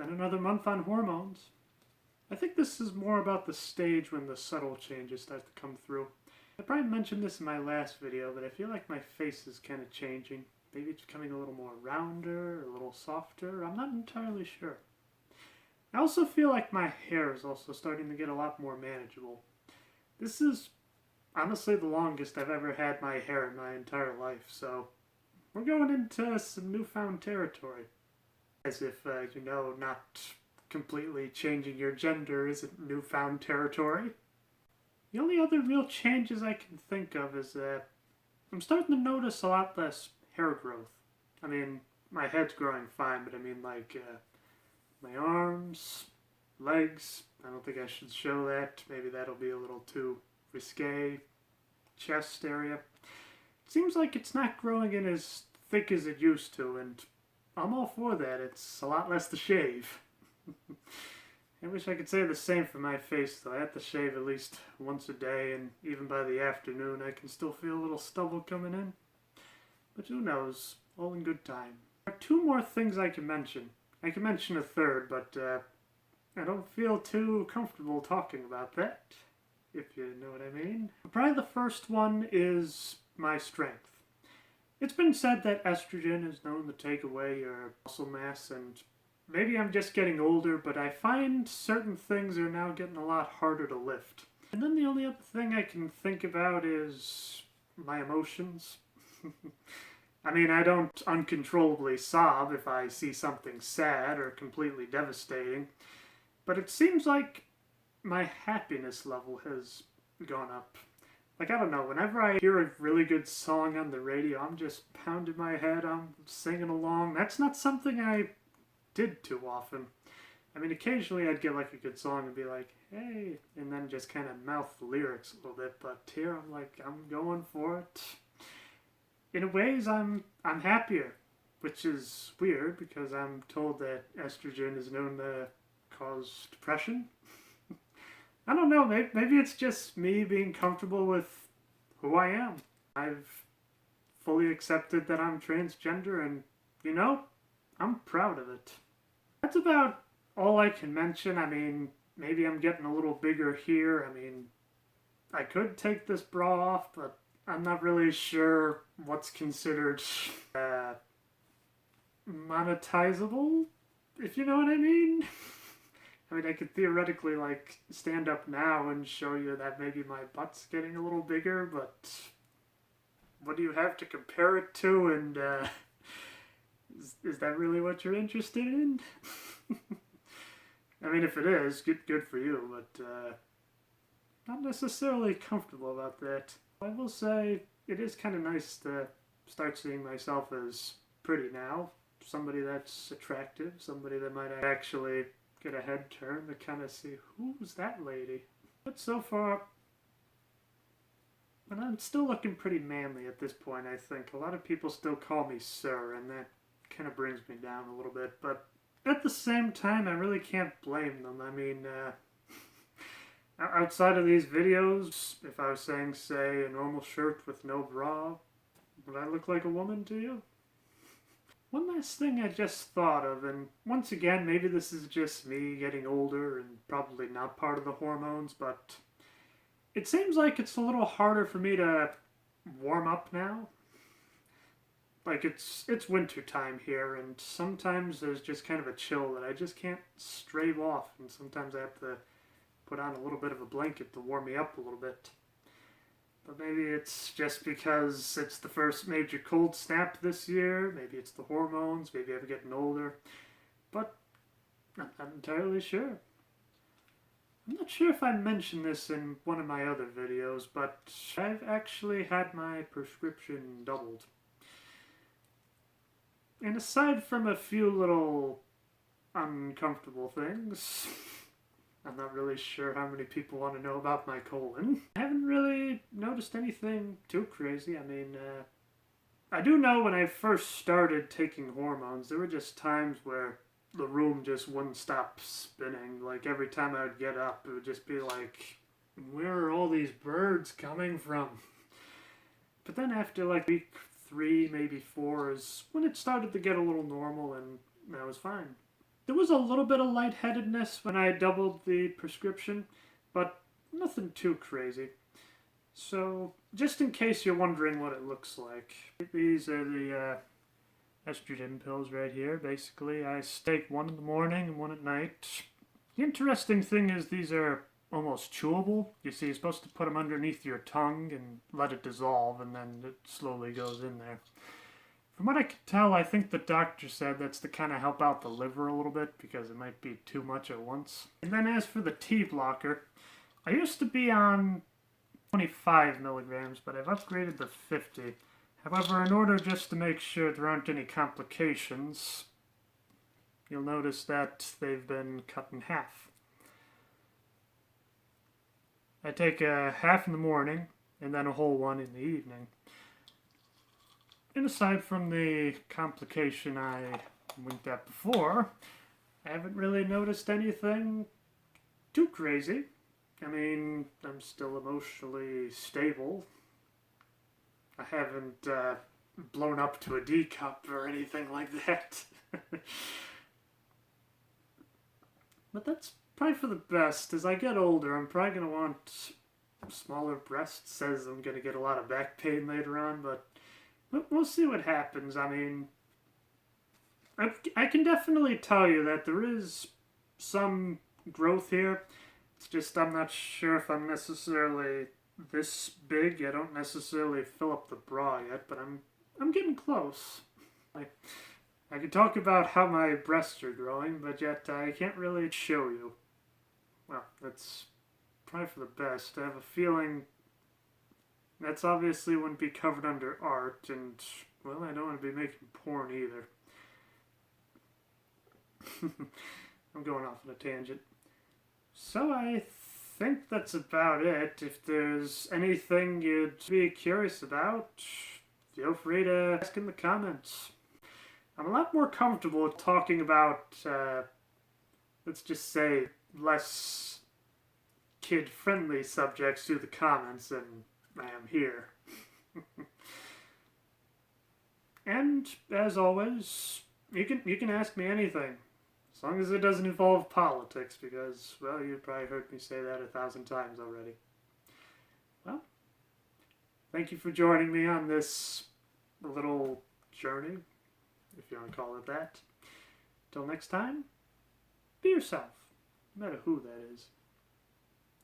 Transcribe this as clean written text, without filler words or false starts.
and another month on hormones. I think this is more about the stage when the subtle changes start to come through. I probably mentioned this in my last video, but I feel like my face is kind of changing. Maybe it's becoming a little more rounder, a little softer. I'm not entirely sure. I also feel like my hair is also starting to get a lot more manageable. This is honestly the longest I've ever had my hair in my entire life, so we're going into some newfound territory. As if, not completely changing your gender isn't newfound territory. The only other real changes I can think of is that I'm starting to notice a lot less hair growth. I mean, my head's growing fine, but I mean my arms, legs, I don't think I should show that. Maybe that'll be a little too risque. Chest area. It seems like it's not growing in as thick as it used to, and I'm all for that. It's a lot less to shave. I wish I could say the same for my face, though. I have to shave at least once a day, and even by the afternoon I can still feel a little stubble coming in. But who knows? All in good time. There are two more things I can mention. I can mention a third, but I don't feel too comfortable talking about that, if you know what I mean. Probably the first one is my strength. It's been said that estrogen is known to take away your muscle mass, and maybe I'm just getting older, but I find certain things are now getting a lot harder to lift. And then the only other thing I can think about is my emotions. I mean, I don't uncontrollably sob if I see something sad or completely devastating, but it seems like my happiness level has gone up. Like, I don't know, whenever I hear a really good song on the radio, I'm just pounding my head, I'm singing along. That's not something I did too often. I mean, occasionally I'd get like a good song and be like, hey, and then just kind of mouth the lyrics a little bit, but here I'm like, I'm going for it. In ways, I'm happier, which is weird because I'm told that estrogen is known to cause depression. I don't know, maybe it's just me being comfortable with who I am. I've fully accepted that I'm transgender and, I'm proud of it. That's about all I can mention. I mean, maybe I'm getting a little bigger here. I mean, I could take this bra off, but I'm not really sure what's considered monetizable, if you know what I mean. I mean, I could theoretically, stand up now and show you that maybe my butt's getting a little bigger, but what do you have to compare it to, and is that really what you're interested in? I mean, if it is, good for you, but not necessarily comfortable about that. I will say it is kind of nice to start seeing myself as pretty now. Somebody that's attractive, somebody that might actually get a head turn to kind of see who's that lady. But so far, and I'm still looking pretty manly at this point, I think. A lot of people still call me sir, and that kind of brings me down a little bit. But at the same time, I really can't blame them. I mean, outside of these videos, if I was saying, say, a normal shirt with no bra, would I look like a woman to you? One last thing I just thought of, and once again, maybe this is just me getting older and probably not part of the hormones, but it seems like it's a little harder for me to warm up now. Like, it's winter time here, and sometimes there's just kind of a chill that I just can't stave off, and sometimes I have to put on a little bit of a blanket to warm me up a little bit. But maybe it's just because it's the first major cold snap this year. Maybe it's the hormones. Maybe I'm getting older. But I'm not entirely sure. I'm not sure if I mentioned this in one of my other videos, but I've actually had my prescription doubled. And aside from a few little uncomfortable things, I'm not really sure how many people want to know about my colon. I haven't really noticed anything too crazy. I mean, I do know when I first started taking hormones, there were just times where the room just wouldn't stop spinning. Like, every time I would get up, it would just be like, where are all these birds coming from? But then after week 3, maybe 4 is when it started to get a little normal, and I was fine. There was a little bit of lightheadedness when I doubled the prescription, but nothing too crazy. So, just in case you're wondering what it looks like, these are the estrogen pills right here. Basically, I take one in the morning and one at night. The interesting thing is these are almost chewable. You see, you're supposed to put them underneath your tongue and let it dissolve, and then it slowly goes in there. From what I can tell, I think the doctor said that's to kind of help out the liver a little bit because it might be too much at once. And then as for the T blocker, I used to be on 25 milligrams, but I've upgraded to 50. However, in order just to make sure there aren't any complications, you'll notice that they've been cut in half. I take a half in the morning and then a whole one in the evening. And aside from the complication I winked at before, I haven't really noticed anything too crazy. I mean, I'm still emotionally stable. I haven't blown up to a D cup or anything like that. But that's probably for the best. As I get older, I'm probably going to want smaller breasts, as I'm going to get a lot of back pain later on, but we'll see what happens. I mean, I can definitely tell you that there is some growth here. It's just I'm not sure if I'm necessarily this big. I don't necessarily fill up the bra yet, but I'm getting close. I can talk about how my breasts are growing, but yet I can't really show you. Well, that's probably for the best. I have a feeling that's obviously wouldn't be covered under art, and, well, I don't want to be making porn either. I'm going off on a tangent. So I think that's about it. If there's anything you'd be curious about, feel free to ask in the comments. I'm a lot more comfortable talking about, let's just say, less kid-friendly subjects through the comments than I am here. And, as always, you can ask me anything. As long as it doesn't involve politics, because, well, you've probably heard me say that 1,000 times already. Well, thank you for joining me on this little journey, if you want to call it that. Till next time, be yourself, no matter who that is.